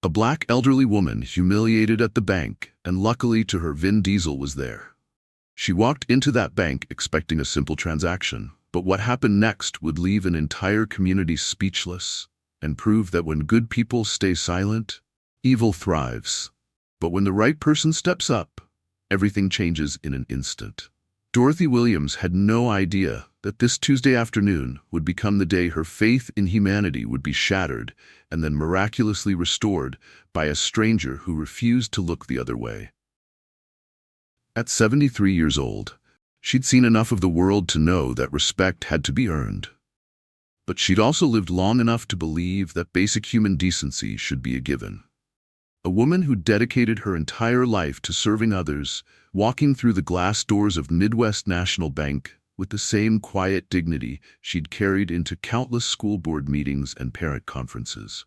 A black elderly woman humiliated at the bank, and luckily to her VIN Diesel was there. She walked into that bank expecting a simple transaction, but what happened next would leave an entire community speechless and prove that when good people stay silent, evil thrives. But when the right person steps up, everything changes in an instant. Dorothy Williams had no idea that this Tuesday afternoon would become the day her faith in humanity would be shattered and then miraculously restored by a stranger who refused to look the other way. At 73 years old, she'd seen enough of the world to know that respect had to be earned. But she'd also lived long enough to believe that basic human decency should be a given. A woman who dedicated her entire life to serving others, walking through the glass doors of Midwest National Bank with the same quiet dignity she'd carried into countless school board meetings and parent conferences.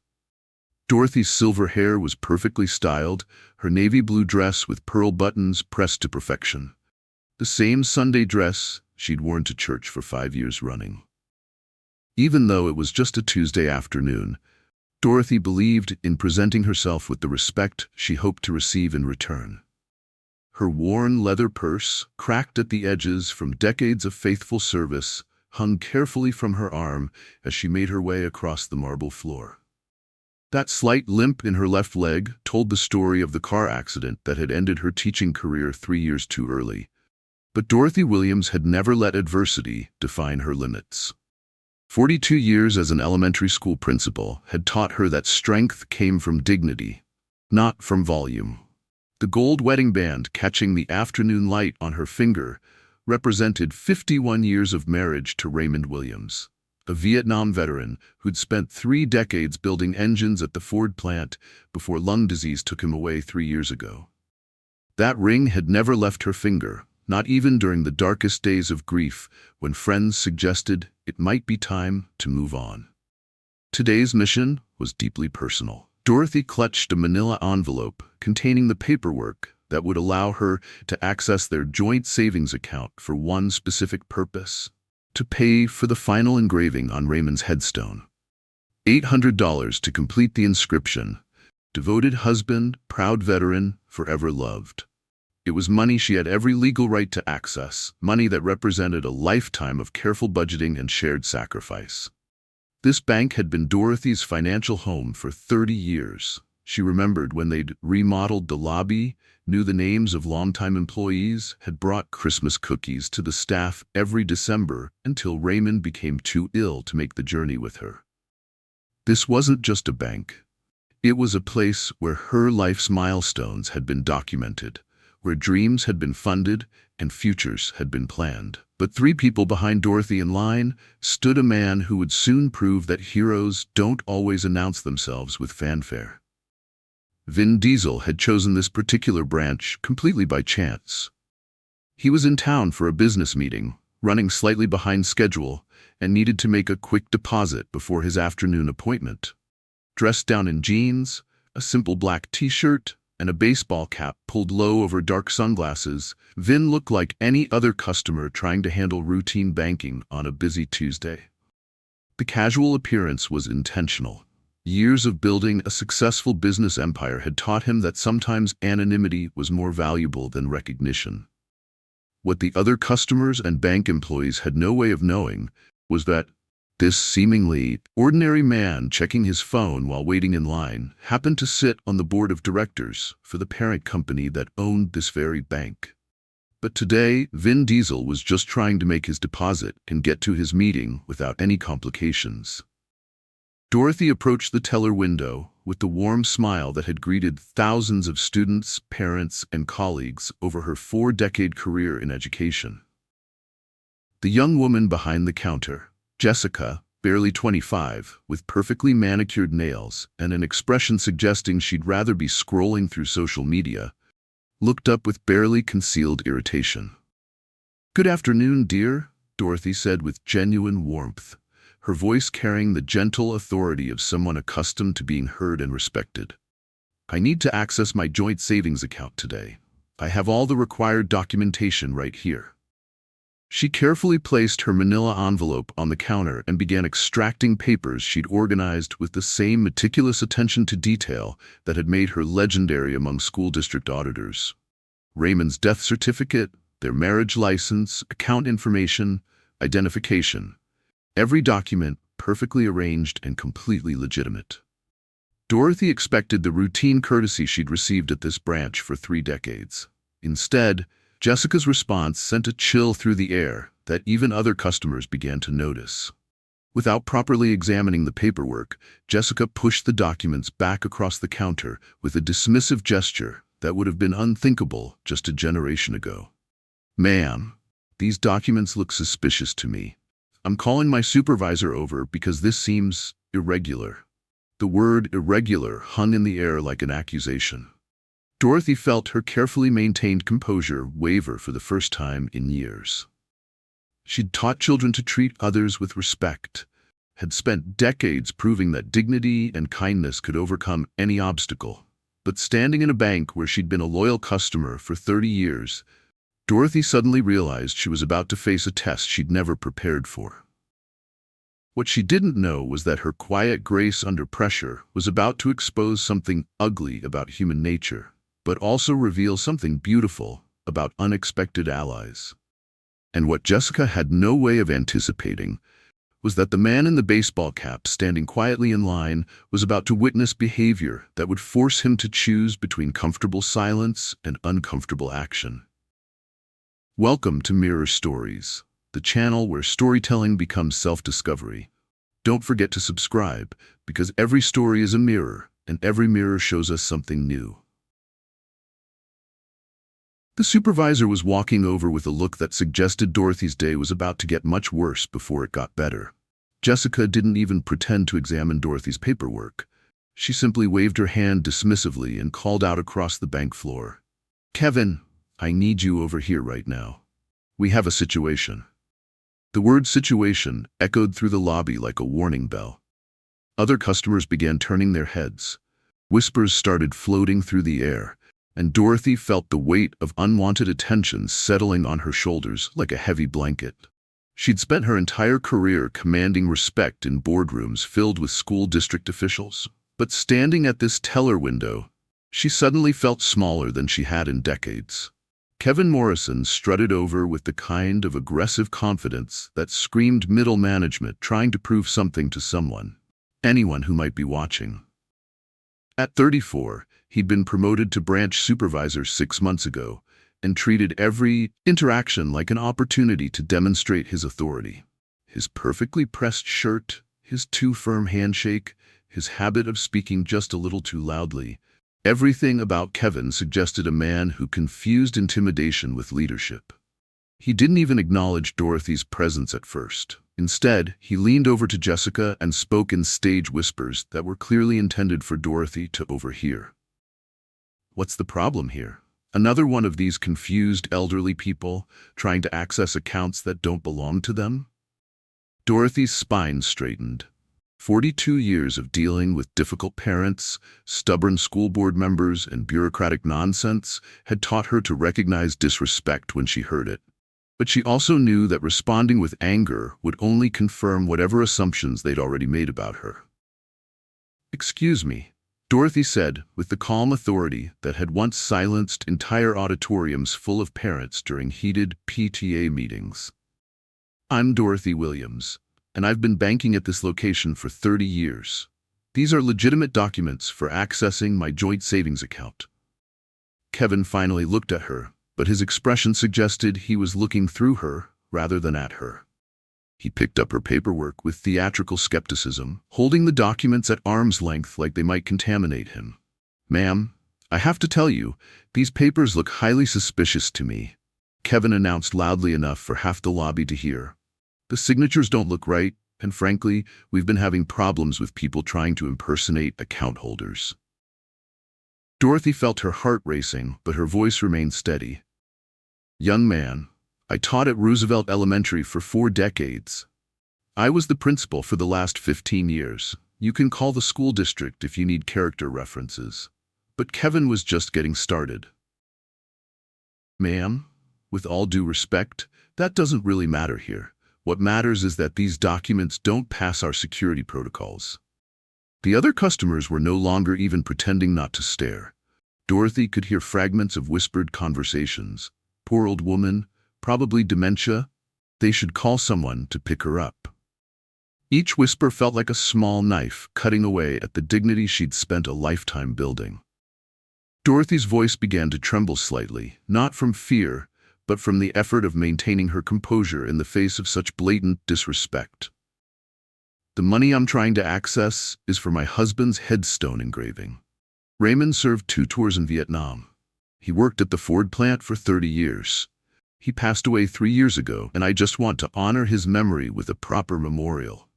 Dorothy's silver hair was perfectly styled, her navy blue dress with pearl buttons pressed to perfection. The same Sunday dress she'd worn to church for 5 years running. Even though it was just a Tuesday afternoon, Dorothy believed in presenting herself with the respect she hoped to receive in return. Her worn leather purse, cracked at the edges from decades of faithful service, hung carefully from her arm as she made her way across the marble floor. That slight limp in her left leg told the story of the car accident that had ended her teaching career 3 years too early. But Dorothy Williams had never let adversity define her limits. 42 years as an elementary school principal had taught her that strength came from dignity, not from volume. The gold wedding band catching the afternoon light on her finger represented 51 years of marriage to Raymond Williams, a Vietnam veteran who'd spent 3 decades building engines at the Ford plant before lung disease took him away 3 years ago. That ring had never left her finger, not even during the darkest days of grief when friends suggested it might be time to move on. Today's mission was deeply personal. Dorothy clutched a manila envelope containing the paperwork that would allow her to access their joint savings account for one specific purpose: to pay for the final engraving on Raymond's headstone. $800 to complete the inscription: devoted husband, proud veteran, forever loved. It was money she had every legal right to access, money that represented a lifetime of careful budgeting and shared sacrifice. This bank had been Dorothy's financial home for 30 years. She remembered when they'd remodeled the lobby, knew the names of longtime employees, had brought Christmas cookies to the staff every December until Raymond became too ill to make the journey with her. This wasn't just a bank. It was a place where her life's milestones had been documented, where dreams had been funded and futures had been planned. But 3 people behind Dorothy in line stood a man who would soon prove that heroes don't always announce themselves with fanfare. VIN Diesel had chosen this particular branch completely by chance. He was in town for a business meeting, running slightly behind schedule, and needed to make a quick deposit before his afternoon appointment. Dressed down in jeans, a simple black t-shirt, and a baseball cap pulled low over dark sunglasses, Vin looked like any other customer trying to handle routine banking on a busy Tuesday. The casual appearance was intentional. Years of building a successful business empire had taught him that sometimes anonymity was more valuable than recognition. What the other customers and bank employees had no way of knowing was that this seemingly ordinary man checking his phone while waiting in line happened to sit on the board of directors for the parent company that owned this very bank. But today, Vin Diesel was just trying to make his deposit and get to his meeting without any complications. Dorothy approached the teller window with the warm smile that had greeted thousands of students, parents, and colleagues over her 4-decade career in education. The young woman behind the counter, Jessica, barely 25, with perfectly manicured nails and an expression suggesting she'd rather be scrolling through social media, looked up with barely concealed irritation. "Good afternoon, dear," Dorothy said with genuine warmth, her voice carrying the gentle authority of someone accustomed to being heard and respected. "I need to access my joint savings account today. I have all the required documentation right here." She carefully placed her manila envelope on the counter and began extracting papers she'd organized with the same meticulous attention to detail that had made her legendary among school district auditors. Raymond's death certificate, their marriage license, account information, identification. Every document perfectly arranged and completely legitimate. Dorothy expected the routine courtesy she'd received at this branch for 3 decades. Instead, Jessica's response sent a chill through the air that even other customers began to notice. Without properly examining the paperwork, Jessica pushed the documents back across the counter with a dismissive gesture that would have been unthinkable just a generation ago. "Ma'am, these documents look suspicious to me. I'm calling my supervisor over because this seems irregular." The word irregular hung in the air like an accusation. Dorothy felt her carefully maintained composure waver for the first time in years. She'd taught children to treat others with respect, had spent decades proving that dignity and kindness could overcome any obstacle. But standing in a bank where she'd been a loyal customer for 30 years, Dorothy suddenly realized she was about to face a test she'd never prepared for. What she didn't know was that her quiet grace under pressure was about to expose something ugly about human nature, but also reveal something beautiful about unexpected allies. And what Jessica had no way of anticipating was that the man in the baseball cap standing quietly in line was about to witness behavior that would force him to choose between comfortable silence and uncomfortable action. Welcome to Mirror Stories, the channel where storytelling becomes self-discovery. Don't forget to subscribe, because every story is a mirror, and every mirror shows us something new. The supervisor was walking over with a look that suggested Dorothy's day was about to get much worse before it got better. Jessica didn't even pretend to examine Dorothy's paperwork. She simply waved her hand dismissively and called out across the bank floor, "Kevin, I need you over here right now. We have a situation." The word situation echoed through the lobby like a warning bell. Other customers began turning their heads. Whispers started floating through the air, and Dorothy felt the weight of unwanted attention settling on her shoulders like a heavy blanket. She'd spent her entire career commanding respect in boardrooms filled with school district officials, but standing at this teller window, she suddenly felt smaller than she had in decades. Kevin Morrison strutted over with the kind of aggressive confidence that screamed middle management trying to prove something to someone, anyone who might be watching. At 34, he'd been promoted to branch supervisor 6 months ago and treated every interaction like an opportunity to demonstrate his authority. His perfectly pressed shirt, his too firm handshake, his habit of speaking just a little too loudly. Everything about Kevin suggested a man who confused intimidation with leadership. He didn't even acknowledge Dorothy's presence at first. Instead, he leaned over to Jessica and spoke in stage whispers that were clearly intended for Dorothy to overhear. "What's the problem here? Another one of these confused elderly people trying to access accounts that don't belong to them?" Dorothy's spine straightened. 42 years of dealing with difficult parents, stubborn school board members, and bureaucratic nonsense had taught her to recognize disrespect when she heard it. But she also knew that responding with anger would only confirm whatever assumptions they'd already made about her. "Excuse me," Dorothy said with the calm authority that had once silenced entire auditoriums full of parents during heated PTA meetings. "I'm Dorothy Williams, and I've been banking at this location for 30 years. These are legitimate documents for accessing my joint savings account." Kevin finally looked at her, but his expression suggested he was looking through her rather than at her. He picked up her paperwork with theatrical skepticism, holding the documents at arm's length like they might contaminate him. "Ma'am, I have to tell you, these papers look highly suspicious to me," Kevin announced loudly enough for half the lobby to hear. "The signatures don't look right, and frankly, we've been having problems with people trying to impersonate account holders." Dorothy felt her heart racing, but her voice remained steady. "Young man, I taught at Roosevelt Elementary for 4 decades. I was the principal for the last 15 years. You can call the school district if you need character references." But Kevin was just getting started. "Ma'am, With all due respect, that doesn't really matter here. What matters is that these documents don't pass our security protocols. The other customers were no longer even pretending not to stare. Dorothy could hear fragments of whispered conversations. Poor old woman, probably dementia. They should call someone to pick her up. Each whisper felt like a small knife cutting away at the dignity she'd spent a lifetime building. Dorothy's voice began to tremble slightly, not from fear, but from the effort of maintaining her composure in the face of such blatant disrespect. The money I'm trying to access is for my husband's headstone engraving. Raymond served 2 tours in Vietnam. He worked at the Ford plant for 30 years. He passed away 3 years ago, and I just want to honor his memory with a proper memorial.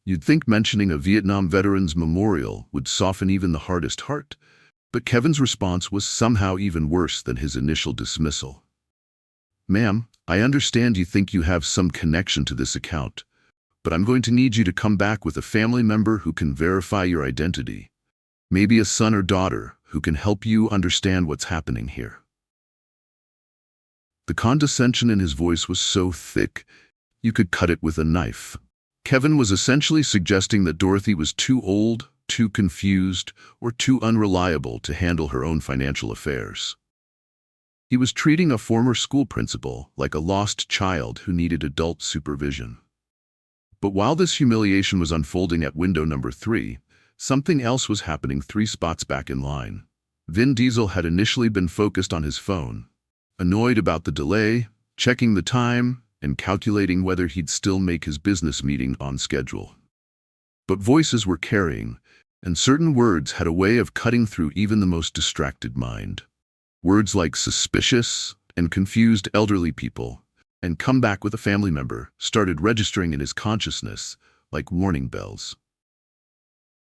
You'd think mentioning a Vietnam veteran's memorial would soften even the hardest heart, but Kevin's response was somehow even worse than his initial dismissal. Ma'am, I understand you think you have some connection to this account, but I'm going to need you to come back with a family member who can verify your identity. Maybe a son or daughter who can help you understand what's happening here. The condescension in his voice was so thick, you could cut it with a knife. Kevin was essentially suggesting that Dorothy was too old, too confused, or too unreliable to handle her own financial affairs. He was treating a former school principal like a lost child who needed adult supervision. But while this humiliation was unfolding at window number 3, something else was happening 3 spots back in line. Vin Diesel had initially been focused on his phone, annoyed about the delay, checking the time, and calculating whether he'd still make his business meeting on schedule. But voices were carrying, and certain words had a way of cutting through even the most distracted mind. Words like suspicious and confused elderly people, and come back with a family member, started registering in his consciousness like warning bells.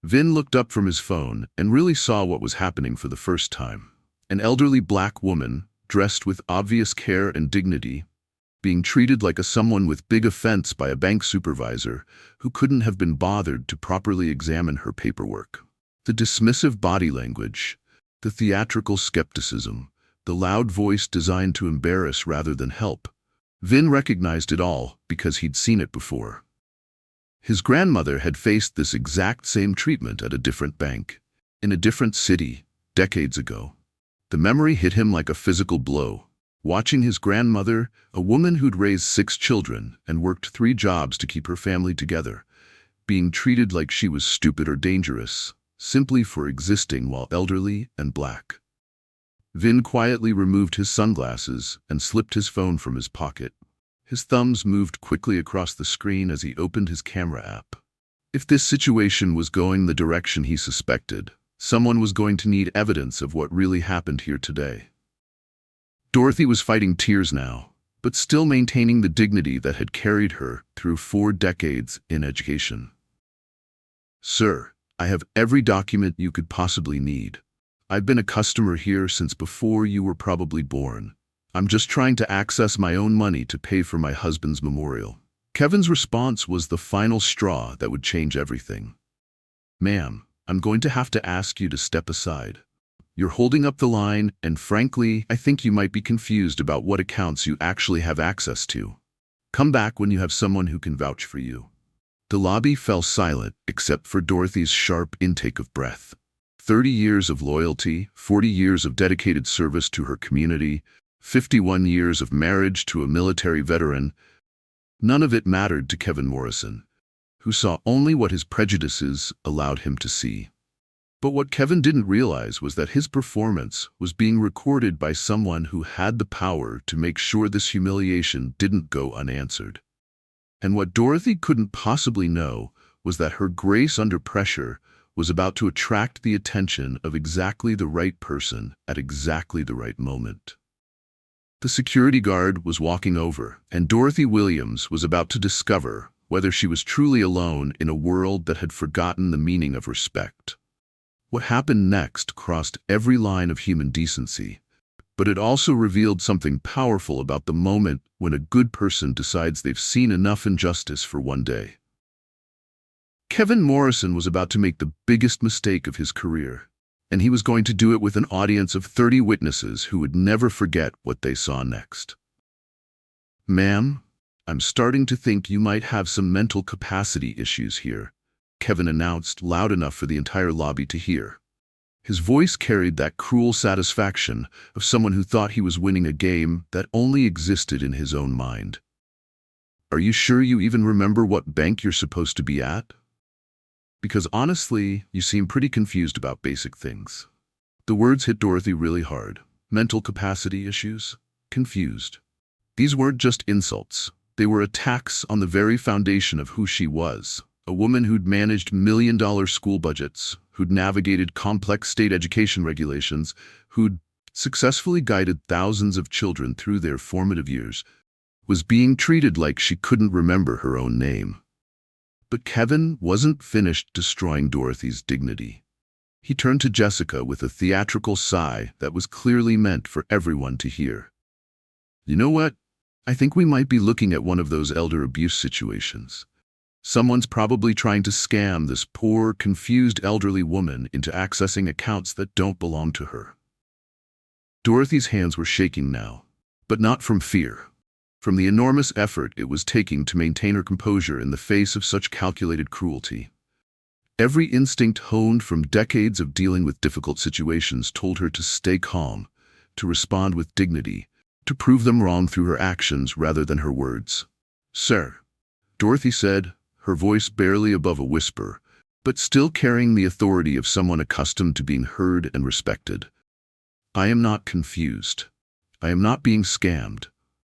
Vin looked up from his phone and really saw what was happening for the first time. An elderly black woman, dressed with obvious care and dignity, being treated like someone with big offense by a bank supervisor who couldn't have been bothered to properly examine her paperwork. The dismissive body language, the theatrical skepticism, the loud voice designed to embarrass rather than help. Vin recognized it all because he'd seen it before. His grandmother had faced this exact same treatment at a different bank, in a different city, decades ago. The memory hit him like a physical blow. Watching his grandmother, a woman who'd raised 6 children and worked 3 jobs to keep her family together, being treated like she was stupid or dangerous, simply for existing while elderly and black. Vin quietly removed his sunglasses and slipped his phone from his pocket. His thumbs moved quickly across the screen as he opened his camera app. If this situation was going the direction he suspected, someone was going to need evidence of what really happened here today. Dorothy was fighting tears now, but still maintaining the dignity that had carried her through 4 decades in education. Sir, I have every document you could possibly need. I've been a customer here since before you were probably born. I'm just trying to access my own money to pay for my husband's memorial. Kevin's response was the final straw that would change everything. Ma'am, I'm going to have to ask you to step aside. You're holding up the line, and frankly, I think you might be confused about what accounts you actually have access to. Come back when you have someone who can vouch for you. The lobby fell silent, except for Dorothy's sharp intake of breath. 30 years of loyalty, 40 years of dedicated service to her community, 51 years of marriage to a military veteran. None of it mattered to Kevin Morrison, who saw only what his prejudices allowed him to see. But what Kevin didn't realize was that his performance was being recorded by someone who had the power to make sure this humiliation didn't go unanswered. And what Dorothy couldn't possibly know was that her grace under pressure was about to attract the attention of exactly the right person at exactly the right moment. The security guard was walking over, and Dorothy Williams was about to discover whether she was truly alone in a world that had forgotten the meaning of respect. What happened next crossed every line of human decency, but it also revealed something powerful about the moment when a good person decides they've seen enough injustice for one day. Kevin Morrison was about to make the biggest mistake of his career. And he was going to do it with an audience of 30 witnesses who would never forget what they saw next. "Ma'am, I'm starting to think you might have some mental capacity issues here," Kevin announced loud enough for the entire lobby to hear. His voice carried that cruel satisfaction of someone who thought he was winning a game that only existed in his own mind. "Are you sure you even remember what bank you're supposed to be at? Because honestly, you seem pretty confused about basic things." The words hit Dorothy really hard. Mental capacity issues? Confused. These weren't just insults. They were attacks on the very foundation of who she was. A woman who'd managed million-dollar school budgets, who'd navigated complex state education regulations, who'd successfully guided thousands of children through their formative years, was being treated like she couldn't remember her own name. But Kevin wasn't finished destroying Dorothy's dignity. He turned to Jessica with a theatrical sigh that was clearly meant for everyone to hear. "You know what? I think we might be looking at one of those elder abuse situations. Someone's probably trying to scam this poor, confused elderly woman into accessing accounts that don't belong to her." Dorothy's hands were shaking now, but not from fear. From the enormous effort it was taking to maintain her composure in the face of such calculated cruelty. Every instinct honed from decades of dealing with difficult situations told her to stay calm, to respond with dignity, to prove them wrong through her actions rather than her words. "Sir," Dorothy said, her voice barely above a whisper, but still carrying the authority of someone accustomed to being heard and respected. "I am not confused. I am not being scammed.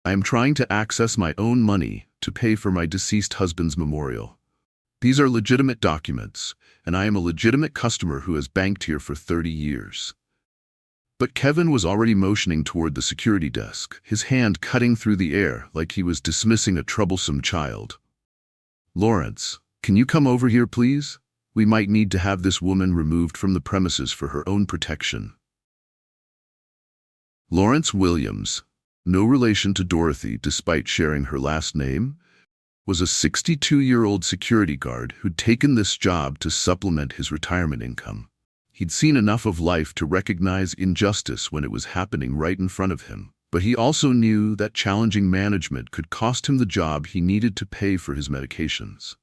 I am trying to access my own money to pay for my deceased husband's memorial. These are legitimate documents, and I am a legitimate customer who has banked here for 30 years. But Kevin was already motioning toward the security desk, his hand cutting through the air like he was dismissing a troublesome child. "Lawrence, can you come over here, please? We might need to have this woman removed from the premises for her own protection." Lawrence Williams, no relation to Dorothy despite sharing her last name, was a 62-year-old security guard who'd taken this job to supplement his retirement income. He'd seen enough of life to recognize injustice when it was happening right in front of him, but he also knew that challenging management could cost him the job he needed to pay for his medications.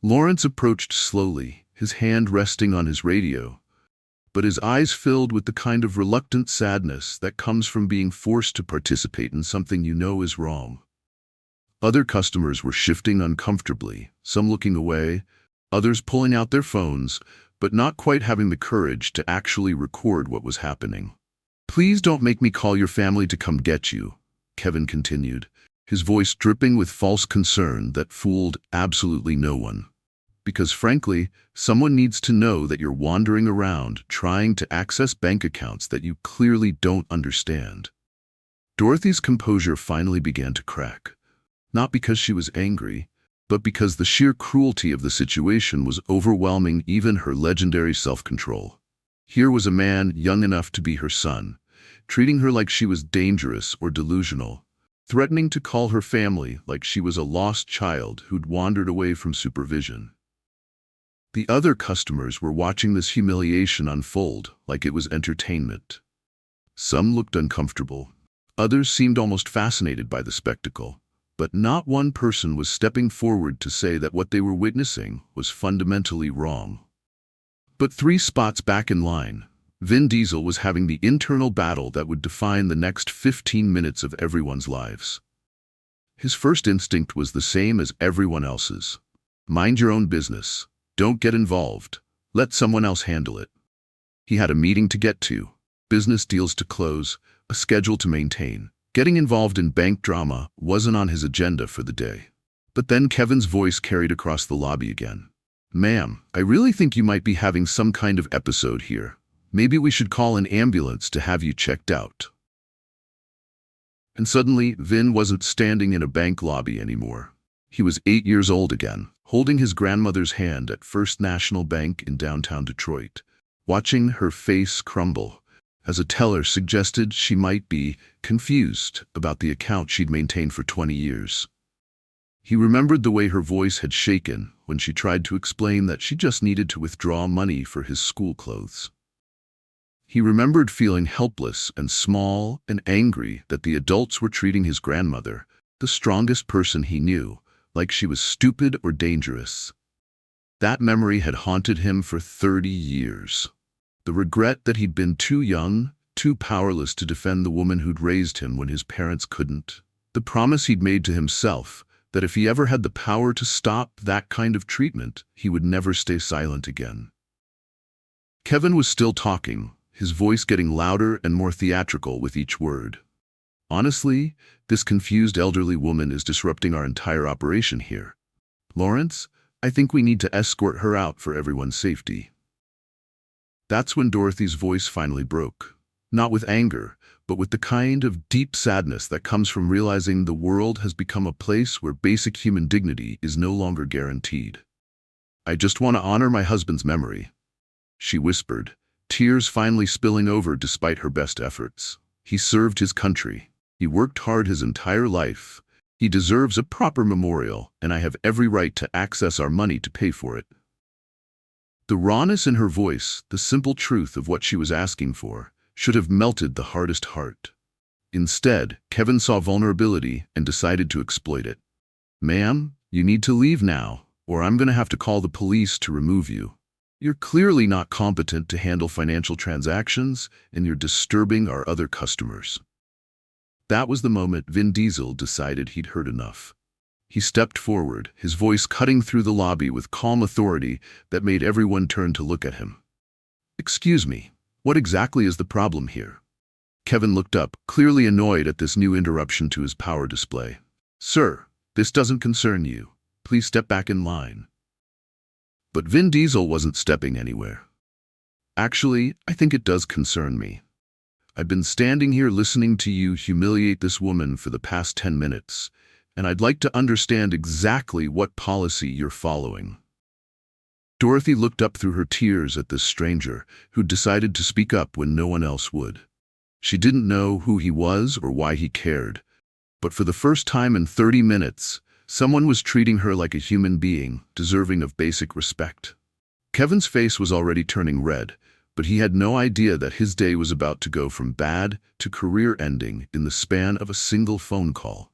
Lawrence approached slowly, his hand resting on his radio, but his eyes filled with the kind of reluctant sadness that comes from being forced to participate in something you know is wrong. Other customers were shifting uncomfortably, some looking away, others pulling out their phones, but not quite having the courage to actually record what was happening. "Please don't make me call your family to come get you," Kevin continued, his voice dripping with false concern that fooled absolutely no one. "Because frankly, someone needs to know that you're wandering around trying to access bank accounts that you clearly don't understand." Dorothy's composure finally began to crack, not because she was angry, but because the sheer cruelty of the situation was overwhelming even her legendary self-control. Here was a man young enough to be her son, treating her like she was dangerous or delusional, threatening to call her family like she was a lost child who'd wandered away from supervision. The other customers were watching this humiliation unfold like it was entertainment. Some looked uncomfortable. Others seemed almost fascinated by the spectacle, but not one person was stepping forward to say that what they were witnessing was fundamentally wrong. But 3 spots back in line, Vin Diesel was having the internal battle that would define the next 15 minutes of everyone's lives. His first instinct was the same as everyone else's. Mind your own business. Don't get involved. Let someone else handle it. He had a meeting to get to, business deals to close, a schedule to maintain. Getting involved in bank drama wasn't on his agenda for the day. But then Kevin's voice carried across the lobby again. "Ma'am, I really think you might be having some kind of episode here. Maybe we should call an ambulance to have you checked out." And suddenly, Vin wasn't standing in a bank lobby anymore. He was 8 years old again, holding his grandmother's hand at First National Bank in downtown Detroit, watching her face crumble as a teller suggested she might be confused about the account she'd maintained for 20 years. He remembered the way her voice had shaken when she tried to explain that she just needed to withdraw money for his school clothes. He remembered feeling helpless and small and angry that the adults were treating his grandmother, the strongest person he knew, like she was stupid or dangerous. That memory had haunted him for 30 years. The regret that he'd been too young, too powerless to defend the woman who'd raised him when his parents couldn't. The promise he'd made to himself that if he ever had the power to stop that kind of treatment, he would never stay silent again. Kevin was still talking, his voice getting louder and more theatrical with each word. Honestly, this confused elderly woman is disrupting our entire operation here. Lawrence, I think we need to escort her out for everyone's safety. That's when Dorothy's voice finally broke. Not with anger, but with the kind of deep sadness that comes from realizing the world has become a place where basic human dignity is no longer guaranteed. I just want to honor my husband's memory, she whispered, tears finally spilling over despite her best efforts. He served his country. He worked hard his entire life. He deserves a proper memorial, and I have every right to access our money to pay for it. The rawness in her voice, the simple truth of what she was asking for, should have melted the hardest heart. Instead, Kevin saw vulnerability and decided to exploit it. Ma'am, you need to leave now, or I'm going to have to call the police to remove you. You're clearly not competent to handle financial transactions, and you're disturbing our other customers. That was the moment Vin Diesel decided he'd heard enough. He stepped forward, his voice cutting through the lobby with calm authority that made everyone turn to look at him. Excuse me. What exactly is the problem here? Kevin looked up, clearly annoyed at this new interruption to his power display. Sir, this doesn't concern you. Please step back in line. But Vin Diesel wasn't stepping anywhere. Actually, I think it does concern me. I've been standing here listening to you humiliate this woman for the past 10 minutes, and I'd like to understand exactly what policy you're following. Dorothy looked up through her tears at this stranger, who'd decided to speak up when no one else would. She didn't know who he was or why he cared, but for the first time in 30 minutes, someone was treating her like a human being, deserving of basic respect. Kevin's face was already turning red, but he had no idea that his day was about to go from bad to career-ending in the span of a single phone call.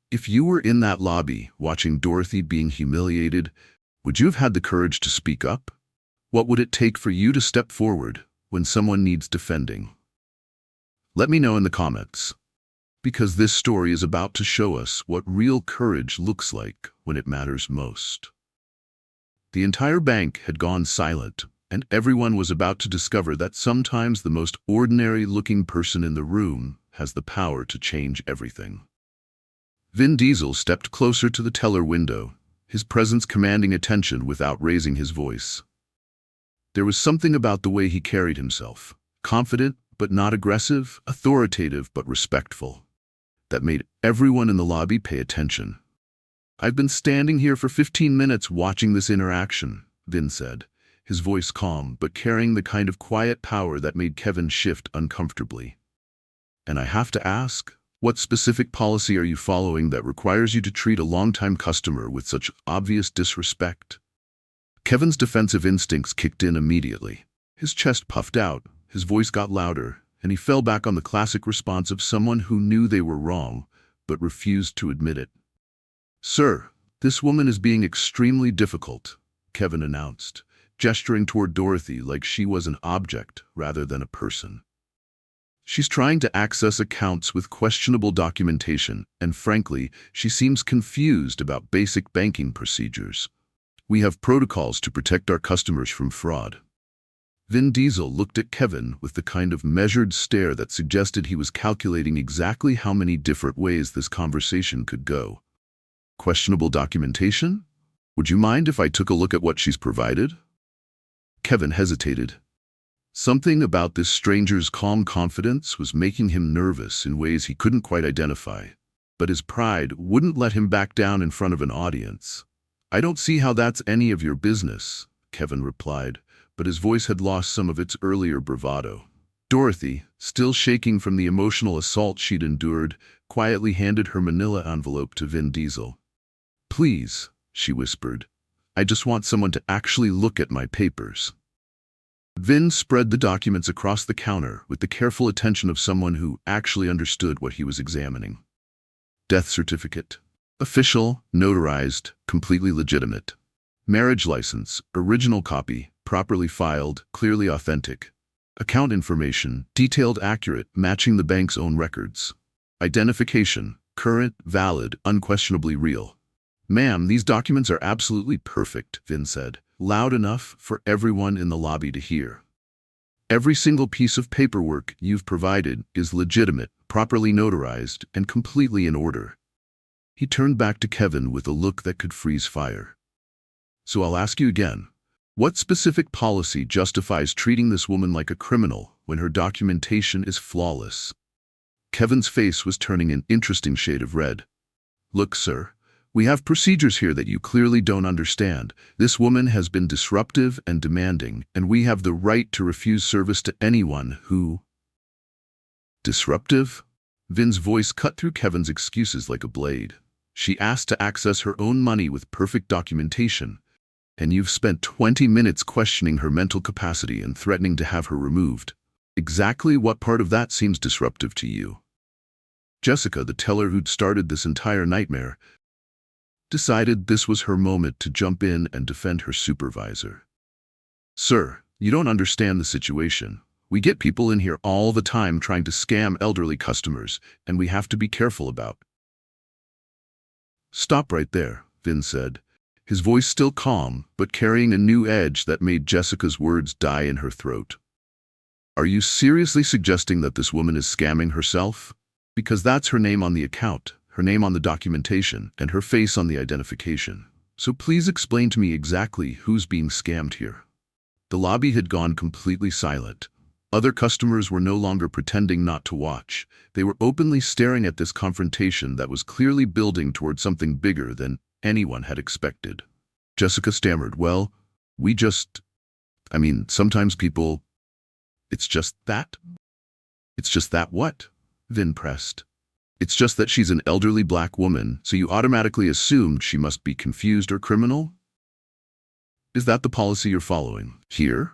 If you were in that lobby, watching Dorothy being humiliated, would you have had the courage to speak up? What would it take for you to step forward when someone needs defending? Let me know in the comments, because this story is about to show us what real courage looks like when it matters most. The entire bank had gone silent, and everyone was about to discover that sometimes the most ordinary-looking person in the room has the power to change everything. Vin Diesel stepped closer to the teller window, his presence commanding attention without raising his voice. There was something about the way he carried himself, confident but not aggressive, authoritative but respectful, that made everyone in the lobby pay attention. I've been standing here for 15 minutes watching this interaction, Vin said, his voice calm but carrying the kind of quiet power that made Kevin shift uncomfortably. And I have to ask, what specific policy are you following that requires you to treat a longtime customer with such obvious disrespect? Kevin's defensive instincts kicked in immediately. His chest puffed out, his voice got louder, and he fell back on the classic response of someone who knew they were wrong, but refused to admit it. Sir, this woman is being extremely difficult, Kevin announced, gesturing toward Dorothy like she was an object rather than a person. She's trying to access accounts with questionable documentation, and frankly, she seems confused about basic banking procedures. We have protocols to protect our customers from fraud. Vin Diesel looked at Kevin with the kind of measured stare that suggested he was calculating exactly how many different ways this conversation could go. Questionable documentation? Would you mind if I took a look at what she's provided? Kevin hesitated. Something about this stranger's calm confidence was making him nervous in ways he couldn't quite identify, but his pride wouldn't let him back down in front of an audience. I don't see how that's any of your business, Kevin replied, but his voice had lost some of its earlier bravado. Dorothy, still shaking from the emotional assault she'd endured, quietly handed her manila envelope to Vin Diesel. Please, she whispered, I just want someone to actually look at my papers." Vin spread the documents across the counter with the careful attention of someone who actually understood what he was examining. Death certificate. Official, notarized, completely legitimate. Marriage license, original copy, properly filed, clearly authentic. Account information, detailed, accurate, matching the bank's own records. Identification, current, valid, unquestionably real. "Ma'am, these documents are absolutely perfect," Vin said, loud enough for everyone in the lobby to hear. "Every single piece of paperwork you've provided is legitimate, properly notarized, and completely in order." He turned back to Kevin with a look that could freeze fire. "So I'll ask you again. What specific policy justifies treating this woman like a criminal when her documentation is flawless?" Kevin's face was turning an interesting shade of red. "Look, sir, we have procedures here that you clearly don't understand. This woman has been disruptive and demanding, and we have the right to refuse service to anyone who—" "Disruptive?" Vin's voice cut through Kevin's excuses like a blade. "She asked to access her own money with perfect documentation, and you've spent 20 minutes questioning her mental capacity and threatening to have her removed. Exactly what part of that seems disruptive to you?" Jessica, the teller who'd started this entire nightmare, decided this was her moment to jump in and defend her supervisor. "Sir, you don't understand the situation. We get people in here all the time trying to scam elderly customers, and we have to be careful about." "Stop right there," Vin said, his voice still calm, but carrying a new edge that made Jessica's words die in her throat. "Are you seriously suggesting that this woman is scamming herself? Because that's her name on the account, her name on the documentation, and her face on the identification. So please explain to me exactly who's being scammed here." The lobby had gone completely silent. Other customers were no longer pretending not to watch. They were openly staring at this confrontation that was clearly building toward something bigger than anyone had expected. Jessica stammered, "Well, sometimes people—" "It's just that?" "It's just that what?" Vin pressed. "It's just that she's an elderly black woman, so you automatically assumed she must be confused or criminal? Is that the policy you're following here?"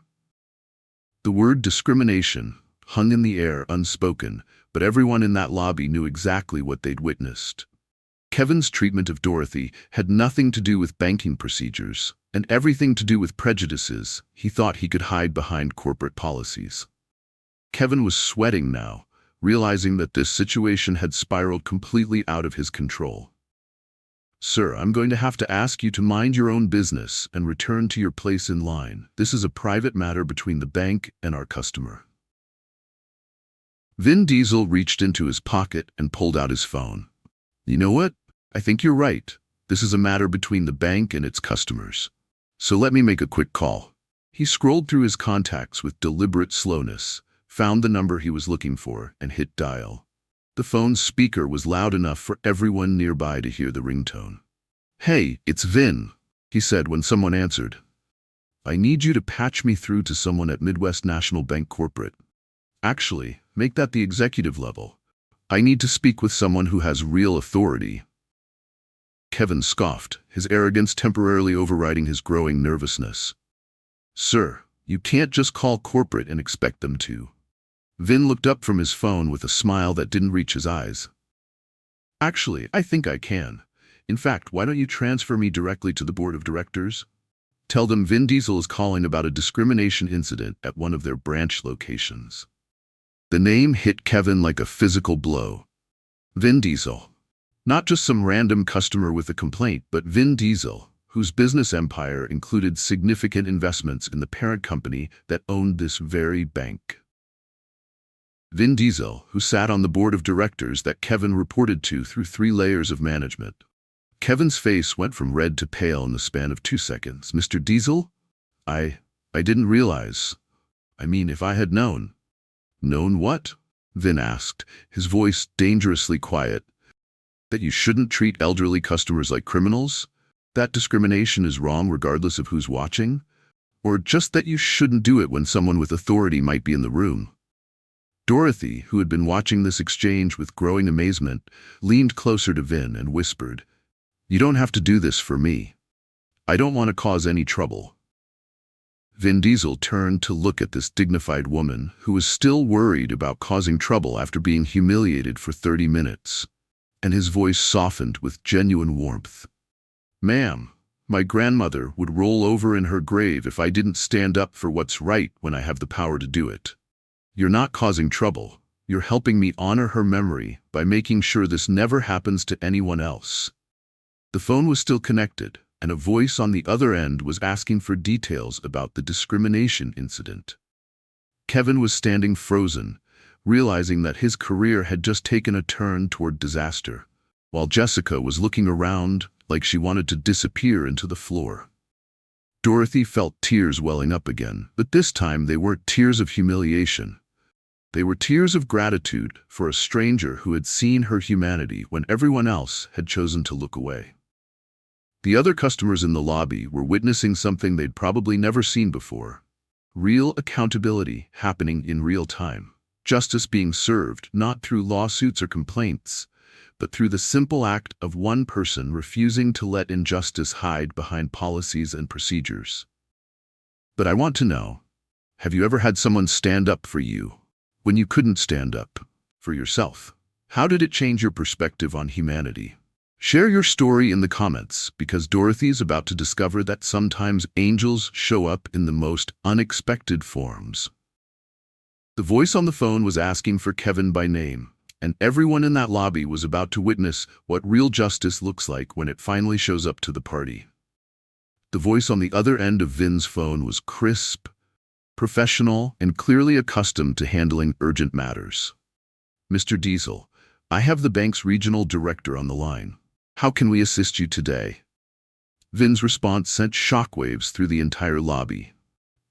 The word discrimination hung in the air unspoken, but everyone in that lobby knew exactly what they'd witnessed. Kevin's treatment of Dorothy had nothing to do with banking procedures, and everything to do with prejudices he thought he could hide behind corporate policies. Kevin was sweating now, realizing that this situation had spiraled completely out of his control. "Sir, I'm going to have to ask you to mind your own business and return to your place in line. This is a private matter between the bank and our customer." Vin Diesel reached into his pocket and pulled out his phone. "You know what? I think you're right. This is a matter between the bank and its customers. So let me make a quick call." He scrolled through his contacts with deliberate slowness, found the number he was looking for, and hit dial. The phone's speaker was loud enough for everyone nearby to hear the ringtone. "Hey, it's Vin," he said when someone answered. "I need you to patch me through to someone at Midwest National Bank Corporate. Actually, make that the executive level. I need to speak with someone who has real authority." Kevin scoffed, his arrogance temporarily overriding his growing nervousness. "Sir, you can't just call corporate and expect them to." Vin looked up from his phone with a smile that didn't reach his eyes. "Actually, I think I can. In fact, why don't you transfer me directly to the board of directors? Tell them Vin Diesel is calling about a discrimination incident at one of their branch locations." The name hit Kevin like a physical blow. Vin Diesel. Not just some random customer with a complaint, but Vin Diesel, whose business empire included significant investments in the parent company that owned this very bank. Vin Diesel, who sat on the board of directors that Kevin reported to through 3 layers of management. Kevin's face went from red to pale in the span of 2 seconds. "Mr. Diesel? I didn't realize. If I had known." "Known what?" Vin asked, his voice dangerously quiet. "That you shouldn't treat elderly customers like criminals? That discrimination is wrong regardless of who's watching? Or just that you shouldn't do it when someone with authority might be in the room?" Dorothy, who had been watching this exchange with growing amazement, leaned closer to Vin and whispered, "You don't have to do this for me. I don't want to cause any trouble." Vin Diesel turned to look at this dignified woman who was still worried about causing trouble after being humiliated for 30 minutes, and his voice softened with genuine warmth. "Ma'am, my grandmother would roll over in her grave if I didn't stand up for what's right when I have the power to do it. You're not causing trouble. You're helping me honor her memory by making sure this never happens to anyone else." The phone was still connected, and a voice on the other end was asking for details about the discrimination incident. Kevin was standing frozen, realizing that his career had just taken a turn toward disaster, while Jessica was looking around like she wanted to disappear into the floor. Dorothy felt tears welling up again, but this time they weren't tears of humiliation. They were tears of gratitude for a stranger who had seen her humanity when everyone else had chosen to look away. The other customers in the lobby were witnessing something they'd probably never seen before. Real accountability happening in real time. Justice being served not through lawsuits or complaints, but through the simple act of one person refusing to let injustice hide behind policies and procedures. But I want to know, have you ever had someone stand up for you when you couldn't stand up for yourself? How did it change your perspective on humanity? Share your story in the comments, because Dorothy's about to discover that sometimes angels show up in the most unexpected forms. The voice on the phone was asking for Kevin by name, and everyone in that lobby was about to witness what real justice looks like when it finally shows up to the party. The voice on the other end of Vin's phone was crisp, professional, and clearly accustomed to handling urgent matters. "Mr. Diesel, I have the bank's regional director on the line. How can we assist you today?" Vin's response sent shockwaves through the entire lobby.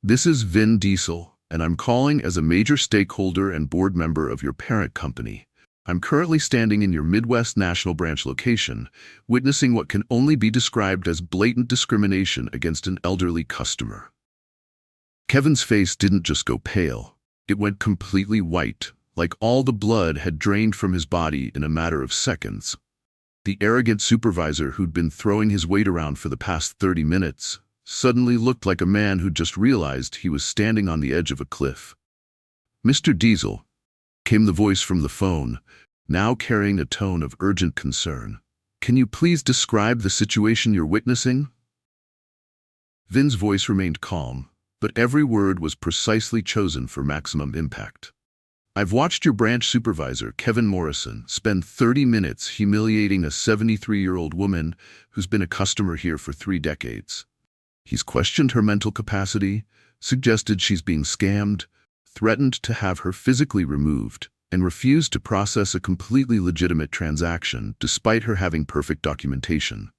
"This is Vin Diesel, and I'm calling as a major stakeholder and board member of your parent company. I'm currently standing in your Midwest National Branch location, witnessing what can only be described as blatant discrimination against an elderly customer." Kevin's face didn't just go pale. It went completely white, like all the blood had drained from his body in a matter of seconds. The arrogant supervisor who'd been throwing his weight around for the past 30 minutes suddenly looked like a man who'd just realized he was standing on the edge of a cliff. "Mr. Diesel," came the voice from the phone, now carrying a tone of urgent concern. "Can you please describe the situation you're witnessing?" Vin's voice remained calm, but every word was precisely chosen for maximum impact. "I've watched your branch supervisor, Kevin Morrison, spend 30 minutes humiliating a 73-year-old woman who's been a customer here for 3 decades. He's questioned her mental capacity, suggested she's being scammed, threatened to have her physically removed, and refused to process a completely legitimate transaction despite her having perfect documentation."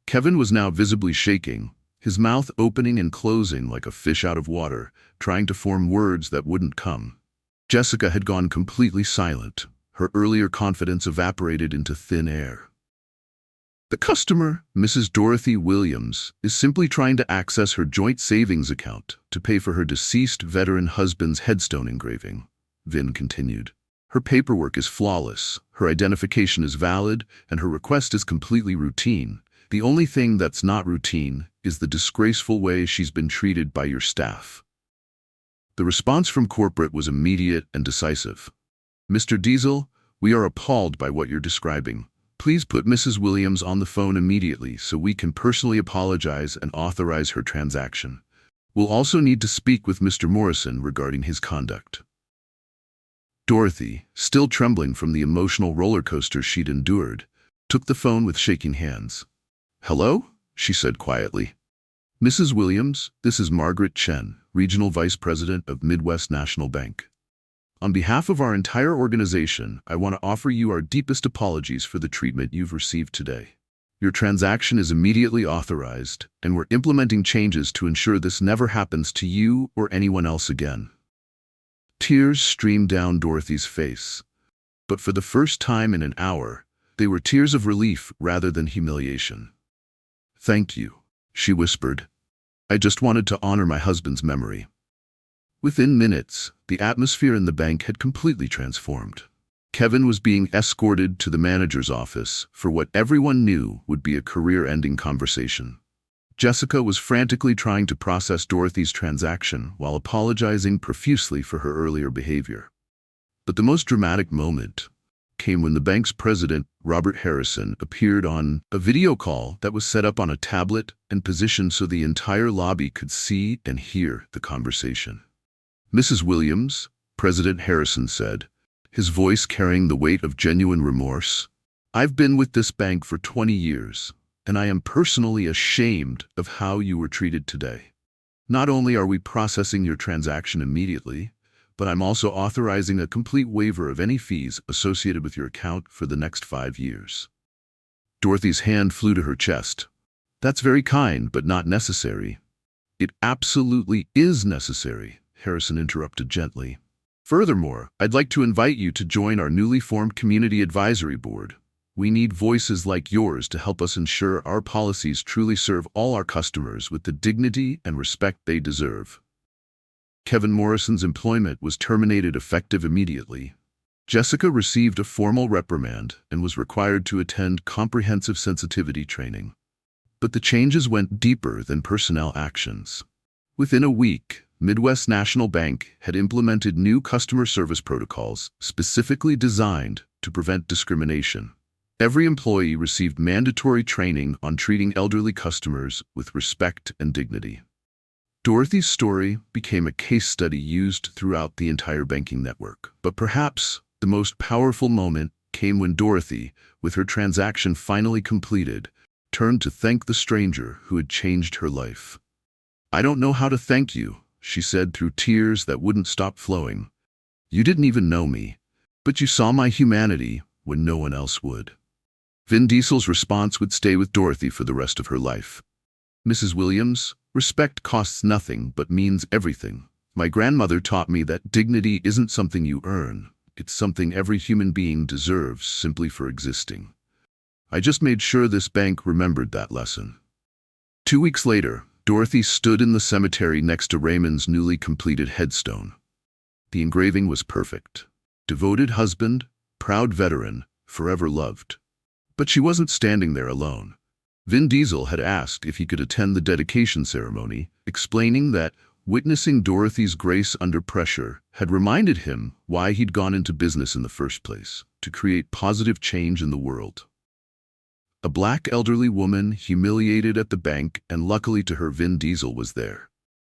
Kevin was now visibly shaking, his mouth opening and closing like a fish out of water, trying to form words that wouldn't come. Jessica had gone completely silent. Her earlier confidence evaporated into thin air. "The customer, Mrs. Dorothy Williams, is simply trying to access her joint savings account to pay for her deceased veteran husband's headstone engraving," Vin continued. "Her paperwork is flawless, her identification is valid, and her request is completely routine. The only thing that's not routine is the disgraceful way she's been treated by your staff." The response from corporate was immediate and decisive. "Mr. Diesel, we are appalled by what you're describing. Please put Mrs. Williams on the phone immediately so we can personally apologize and authorize her transaction. We'll also need to speak with Mr. Morrison regarding his conduct." Dorothy, still trembling from the emotional roller coaster she'd endured, took the phone with shaking hands. "Hello?" she said quietly. "Mrs. Williams, this is Margaret Chen, Regional Vice President of Midwest National Bank. On behalf of our entire organization, I want to offer you our deepest apologies for the treatment you've received today. Your transaction is immediately authorized, and we're implementing changes to ensure this never happens to you or anyone else again." Tears streamed down Dorothy's face, but for the first time in an hour, they were tears of relief rather than humiliation. "Thank you," she whispered. "I just wanted to honor my husband's memory." Within minutes, the atmosphere in the bank had completely transformed. Kevin was being escorted to the manager's office for what everyone knew would be a career-ending conversation. Jessica was frantically trying to process Dorothy's transaction while apologizing profusely for her earlier behavior. But the most dramatic moment came when the bank's president, Robert Harrison, appeared on a video call that was set up on a tablet and positioned so the entire lobby could see and hear the conversation. "Mrs. Williams," President Harrison said, his voice carrying the weight of genuine remorse, "I've been with this bank for 20 years, and I am personally ashamed of how you were treated today. Not only are we processing your transaction immediately, but I'm also authorizing a complete waiver of any fees associated with your account for the next 5 years." Dorothy's hand flew to her chest. "That's very kind, but not necessary." "It absolutely is necessary," Harrison interrupted gently. "Furthermore, I'd like to invite you to join our newly formed Community Advisory Board. We need voices like yours to help us ensure our policies truly serve all our customers with the dignity and respect they deserve." Kevin Morrison's employment was terminated effective immediately. Jessica received a formal reprimand and was required to attend comprehensive sensitivity training. But the changes went deeper than personnel actions. Within a week, Midwest National Bank had implemented new customer service protocols specifically designed to prevent discrimination. Every employee received mandatory training on treating elderly customers with respect and dignity. Dorothy's story became a case study used throughout the entire banking network. But perhaps the most powerful moment came when Dorothy, with her transaction finally completed, turned to thank the stranger who had changed her life. "I don't know how to thank you," she said through tears that wouldn't stop flowing. "You didn't even know me, but you saw my humanity when no one else would." Vin Diesel's response would stay with Dorothy for the rest of her life. "Mrs. Williams, respect costs nothing but means everything. My grandmother taught me that dignity isn't something you earn. It's something every human being deserves simply for existing. I just made sure this bank remembered that lesson." 2 weeks later, Dorothy stood in the cemetery next to Raymond's newly completed headstone. The engraving was perfect. "Devoted husband, proud veteran, forever loved." But she wasn't standing there alone. Vin Diesel had asked if he could attend the dedication ceremony, explaining that witnessing Dorothy's grace under pressure had reminded him why he'd gone into business in the first place, to create positive change in the world. A black elderly woman, humiliated at the bank, and luckily to her, Vin Diesel was there.